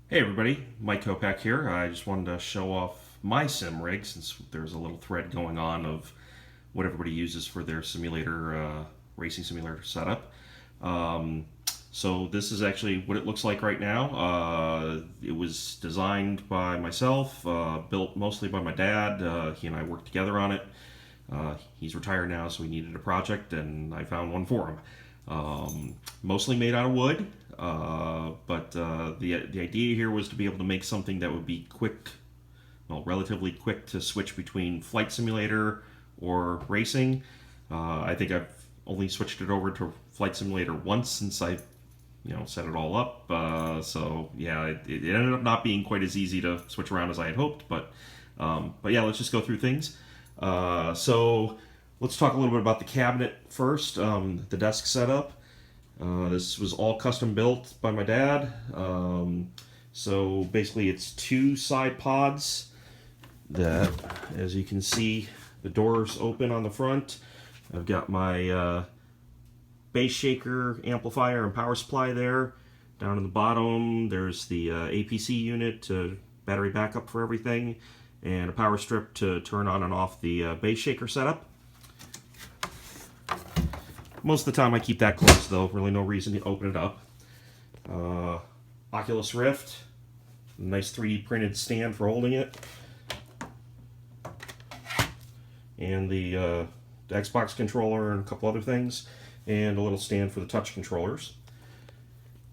Hey everybody, Mike Kopak here. I just wanted to show off my sim rig since there's a little thread going on of what everybody uses for their simulator, racing simulator setup. Um, so this is actually what it looks like right now. It was designed by myself, built mostly by my dad. He and I worked together on it. He's retired now, so he needed a project, and I found one for him. Mostly made out of wood, but the idea here was to be able to make something that would be quick, well, relatively quick to switch between flight simulator or racing. I think I've only switched it over to flight simulator once since I set it all up. So yeah, it ended up not being quite as easy to switch around as I had hoped. But yeah, let's just go through things. So let's talk a little bit about the cabinet first. The desk setup. This was all custom built by my dad. So basically, it's two side pods that, as you can see, the doors open on the front. I've got my bass shaker, amplifier, and power supply there. Down in the bottom, there's the APC unit, battery backup for everything, and a power strip to turn on and off the bass shaker setup. Most of the time I keep that closed though, really no reason to open it up. Oculus Rift, nice 3D printed stand for holding it. And the Xbox controller and a couple other things. And a little stand for the touch controllers.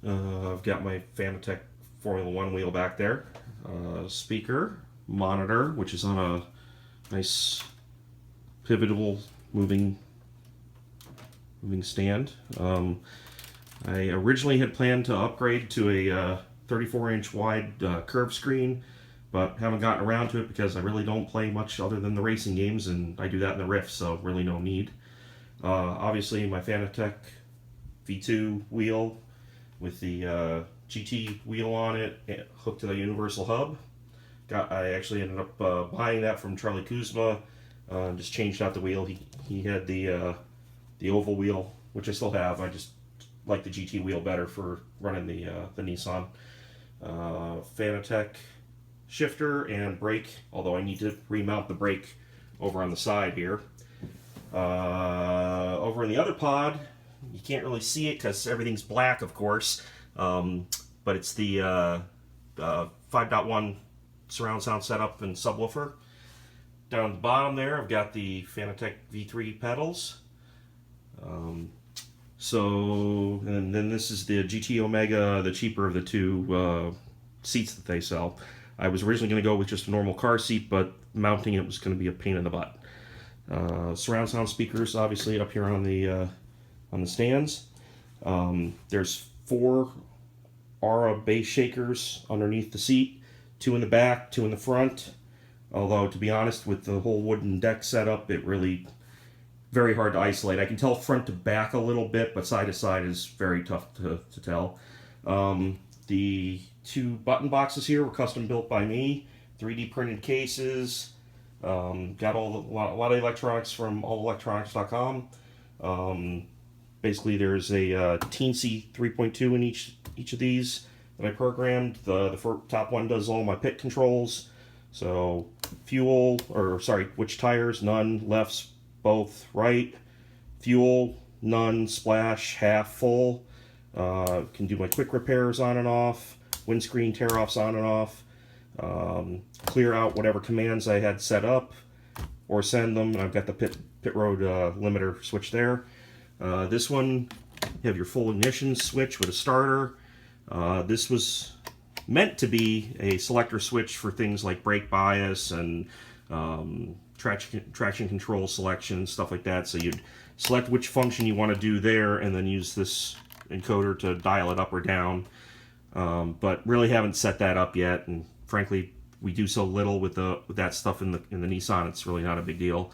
I've got my Fanatec Formula One wheel back there. Speaker, monitor, which is on a nice pivotable moving stand. I originally had planned to upgrade to a 34-inch wide curved screen, but haven't gotten around to it because I really don't play much other than the racing games, and I do that in the Rift, so really no need. Obviously, my Fanatec V2 wheel with the GT wheel on it, hooked to the universal hub. I actually ended up buying that from Charlie Kuzma. Just changed out the wheel. He had the oval wheel, which I still have. I just like the GT wheel better for running the Nissan. Fanatec shifter and brake, although I need to remount the brake over on the side here. Over in the other pod, you can't really see it because everything's black, of course, but it's the 5.1 surround sound setup and subwoofer. Down at the bottom there, I've got the Fanatec V3 pedals. And then this is the GT Omega, the cheaper of the two seats that they sell. I was originally going to go with just a normal car seat, but mounting it was going to be a pain in the butt. Surround sound speakers, obviously, up here on the stands. There's 4 Aura bass shakers underneath the seat, 2 in the back, 2 in the front. Although, to be honest, with the whole wooden deck setup, it really very hard to isolate. I can tell front to back a little bit, but side to side is very tough to tell. The 2 button boxes here were custom built by me, 3D printed cases. Got a lot of electronics from allelectronics.com. Basically, there's a Teensy 3.2 in each of these that I programmed. The top one does all my pit controls. So which tires, none, lefts, both, right, fuel, none, splash, half, full. Can do my quick repairs on and off, windscreen tear-offs on and off, clear out whatever commands I had set up, or send them. I've got the pit road limiter switch there. This one, you have your full ignition switch with a starter. This was meant to be a selector switch for things like brake bias and traction control selection, stuff like that. So you'd select which function you want to do there and then use this encoder to dial it up or down. But really haven't set that up yet, and frankly, we do so little with that stuff in the Nissan. It's really not a big deal.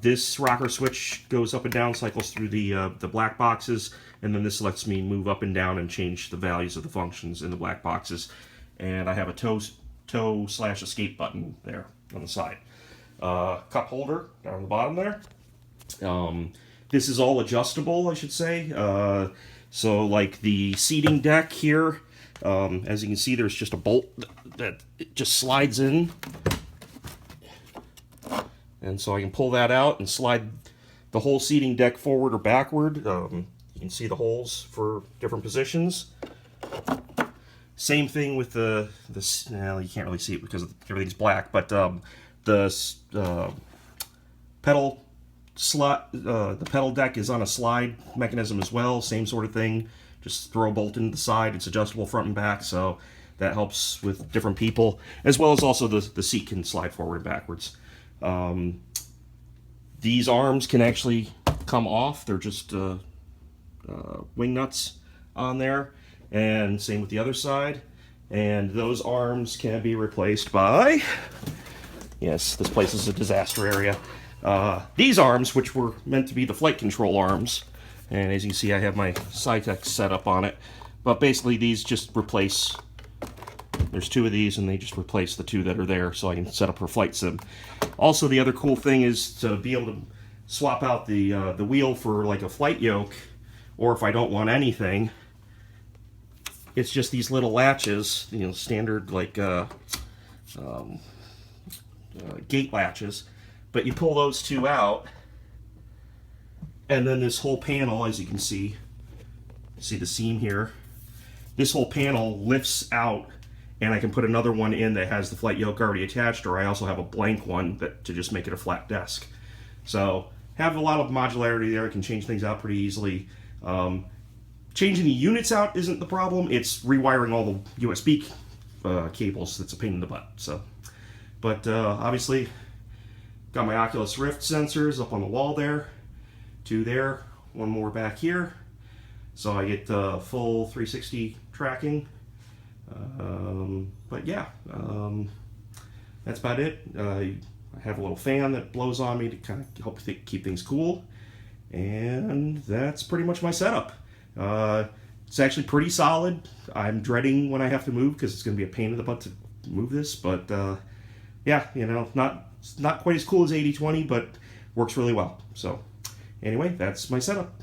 This rocker switch goes up and down, cycles through the black boxes, and then this lets me move up and down and change the values of the functions in the black boxes. And I have a tow/escape button there on the side. Cup holder down on the bottom there. This is all adjustable, I should say. So like the seating deck here As you can see, there's just a bolt that it just slides in. And so I can pull that out and slide the whole seating deck forward or backward. You can see the holes for different positions. Same thing with well, you can't really see it because everything's black, but the pedal slot, the pedal deck is on a slide mechanism as well. Same sort of thing. Just throw a bolt into the side. It's adjustable front and back, so that helps with different people, as well as also the seat can slide forward and backwards. These arms can actually come off. They're just wing nuts on there, and same with the other side. And those arms can be replaced by, yes, this place is a disaster area. These arms, which were meant to be the flight control arms, and as you can see, I have my Cytec set up on it, but basically these just replace, there's two of these and they just replace the two that are there, so I can set up for flight sim. Also, the other cool thing is to be able to swap out the wheel for like a flight yoke, or if I don't want anything, it's just these little latches, you know, standard like gate latches, but you pull those two out, and then this whole panel, as you can see the seam here, this whole panel lifts out, and I can put another one in that has the flight yoke already attached, or I also have a blank one to just make it a flat desk. So have a lot of modularity there. I can change things out pretty easily. Changing the units out isn't the problem. It's rewiring all the USB cables that's a pain in the butt. So, but obviously, got my Oculus Rift sensors up on the wall there, two there, one more back here. So I get full 360 tracking. But yeah, that's about it. I have a little fan that blows on me to kind of help keep things cool. And that's pretty much my setup. It's actually pretty solid. I'm dreading when I have to move because it's going to be a pain in the butt to move this. But yeah, you know, not quite as cool as 8020, but works really well. So anyway, that's my setup.